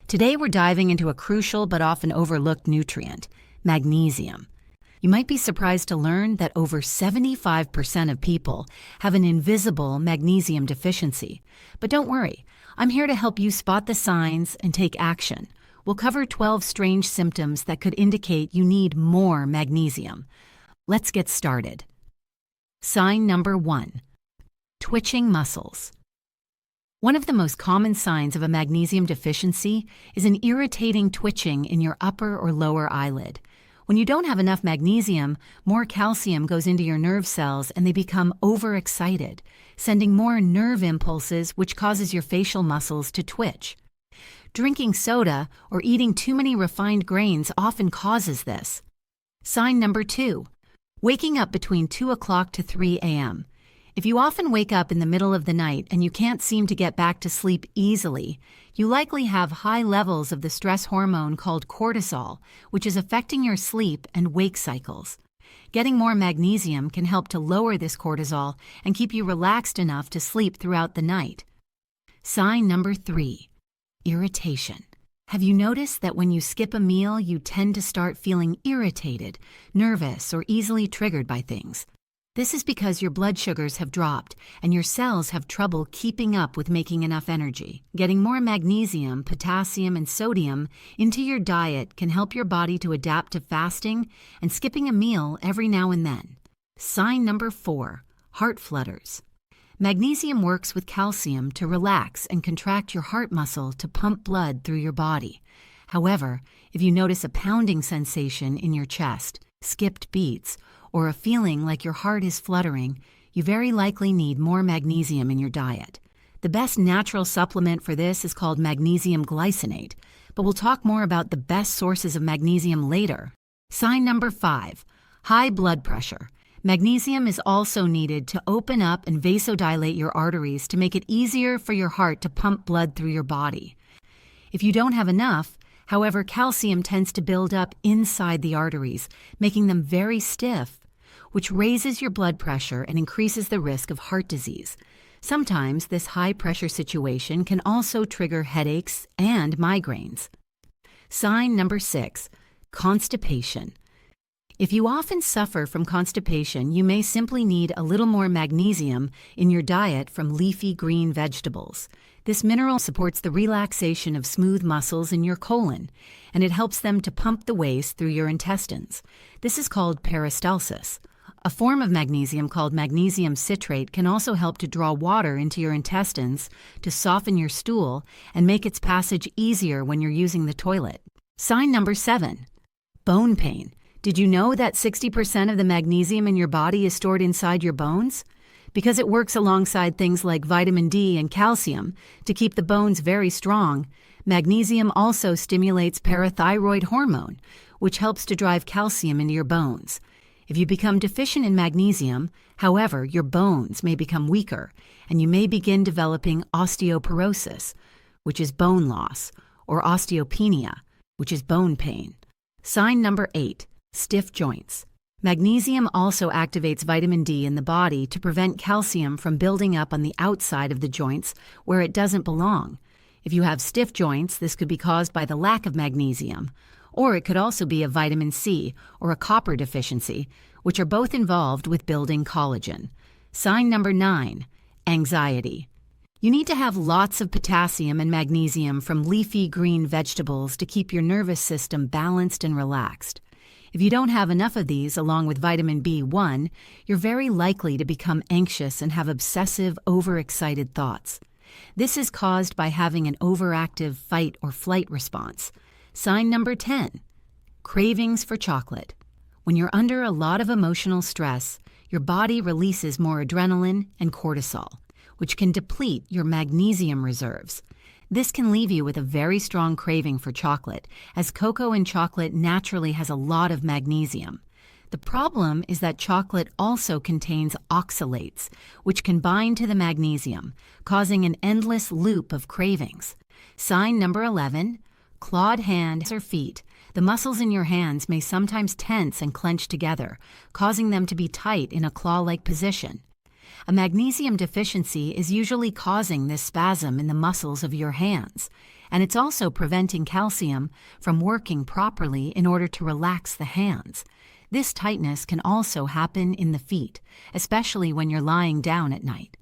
Today we're diving into a crucial but often overlooked nutrient, magnesium. You might be surprised to learn that over 75% of people have an invisible magnesium deficiency. But don't worry, I'm here to help you spot the signs and take action. We'll cover 12 strange symptoms that could indicate you need more magnesium. Let's get started. Sign number 1. Twitching muscles. One of the most common signs of a magnesium deficiency is an irritating twitching in your upper or lower eyelid. When you don't have enough magnesium, more calcium goes into your nerve cells and they become overexcited, sending more nerve impulses which causes your facial muscles to twitch. Drinking soda or eating too many refined grains often causes this. Sign number 2. Waking up between 2 o'clock to 3 a.m. If you often wake up in the middle of the night and you can't seem to get back to sleep easily, you likely have high levels of the stress hormone called cortisol, which is affecting your sleep and wake cycles. Getting more magnesium can help to lower this cortisol and keep you relaxed enough to sleep throughout the night. Sign number 3. Irritation. Have you noticed that when you skip a meal, you tend to start feeling irritated, nervous, or easily triggered by things? This is because your blood sugars have dropped and your cells have trouble keeping up with making enough energy. Getting more magnesium, potassium, and sodium into your diet can help your body to adapt to fasting and skipping a meal every now and then. Sign number 4. Heart flutters. Magnesium works with calcium to relax and contract your heart muscle to pump blood through your body. However, if you notice a pounding sensation in your chest, skipped beats, or a feeling like your heart is fluttering, you very likely need more magnesium in your diet. The best natural supplement for this is called magnesium glycinate, but we'll talk more about the best sources of magnesium later. Sign number 5. High blood pressure. Magnesium is also needed to open up and vasodilate your arteries to make it easier for your heart to pump blood through your body. If you don't have enough, however, calcium tends to build up inside the arteries, making them very stiff, which raises your blood pressure and increases the risk of heart disease. Sometimes this high-pressure situation can also trigger headaches and migraines. Sign number 6. Constipation. If you often suffer from constipation, you may simply need a little more magnesium in your diet from leafy green vegetables. This mineral supports the relaxation of smooth muscles in your colon, and it helps them to pump the waste through your intestines. This is called peristalsis. A form of magnesium called magnesium citrate can also help to draw water into your intestines to soften your stool and make its passage easier when you're using the toilet. Sign number 7. Bone pain. Did you know that 60% of the magnesium in your body is stored inside your bones? Because it works alongside things like vitamin D and calcium to keep the bones very strong, magnesium also stimulates parathyroid hormone, which helps to drive calcium into your bones. If you become deficient in magnesium, however, your bones may become weaker, and you may begin developing osteoporosis, which is bone loss, or osteopenia, which is bone pain. Sign number 8. Stiff joints. Magnesium also activates vitamin D in the body to prevent calcium from building up on the outside of the joints where it doesn't belong. If you have stiff joints, this could be caused by the lack of magnesium, or it could also be a vitamin C or a copper deficiency, which are both involved with building collagen. Sign number 9. Anxiety. You need to have lots of potassium and magnesium from leafy green vegetables to keep your nervous system balanced and relaxed. If you don't have enough of these along with vitamin B1, you're very likely to become anxious and have obsessive, overexcited thoughts. This is caused by having an overactive fight or flight response. Sign number 10. Cravings for chocolate. When you're under a lot of emotional stress, your body releases more adrenaline and cortisol, which can deplete your magnesium reserves. This can leave you with a very strong craving for chocolate, as cocoa and chocolate naturally has a lot of magnesium. The problem is that chocolate also contains oxalates, which can bind to the magnesium, causing an endless loop of cravings. Sign number 11. Clawed hands or feet. The muscles in your hands may sometimes tense and clench together, causing them to be tight in a claw-like position. A magnesium deficiency is usually causing this spasm in the muscles of your hands, and it's also preventing calcium from working properly in order to relax the hands. This tightness can also happen in the feet, especially when you're lying down at night.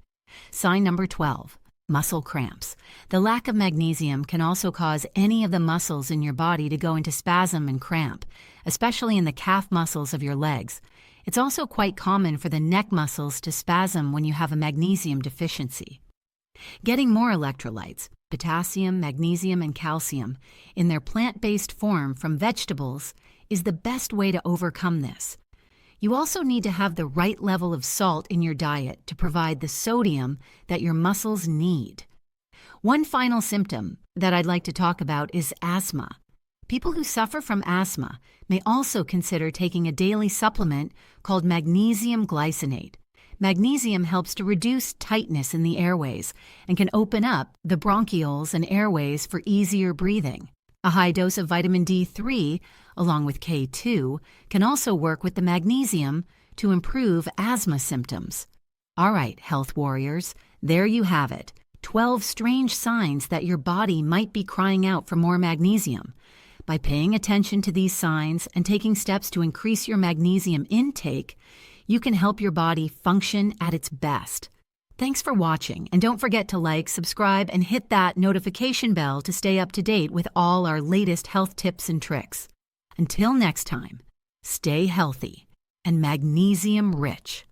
Sign number 12. Muscle cramps. The lack of magnesium can also cause any of the muscles in your body to go into spasm and cramp, especially in the calf muscles of your legs. It's also quite common for the neck muscles to spasm when you have a magnesium deficiency. Getting more electrolytes, potassium, magnesium, and calcium, in their plant-based form from vegetables is the best way to overcome this. You also need to have the right level of salt in your diet to provide the sodium that your muscles need. One final symptom that I'd like to talk about is asthma. People who suffer from asthma may also consider taking a daily supplement called magnesium glycinate. Magnesium helps to reduce tightness in the airways and can open up the bronchioles and airways for easier breathing. A high dose of vitamin D3, along with K2, can also work with the magnesium to improve asthma symptoms. All right, health warriors, there you have it. 12 strange signs that your body might be crying out for more magnesium. By paying attention to these signs and taking steps to increase your magnesium intake, you can help your body function at its best. Thanks for watching, and don't forget to like, subscribe, and hit that notification bell to stay up to date with all our latest health tips and tricks. Until next time, stay healthy and magnesium rich.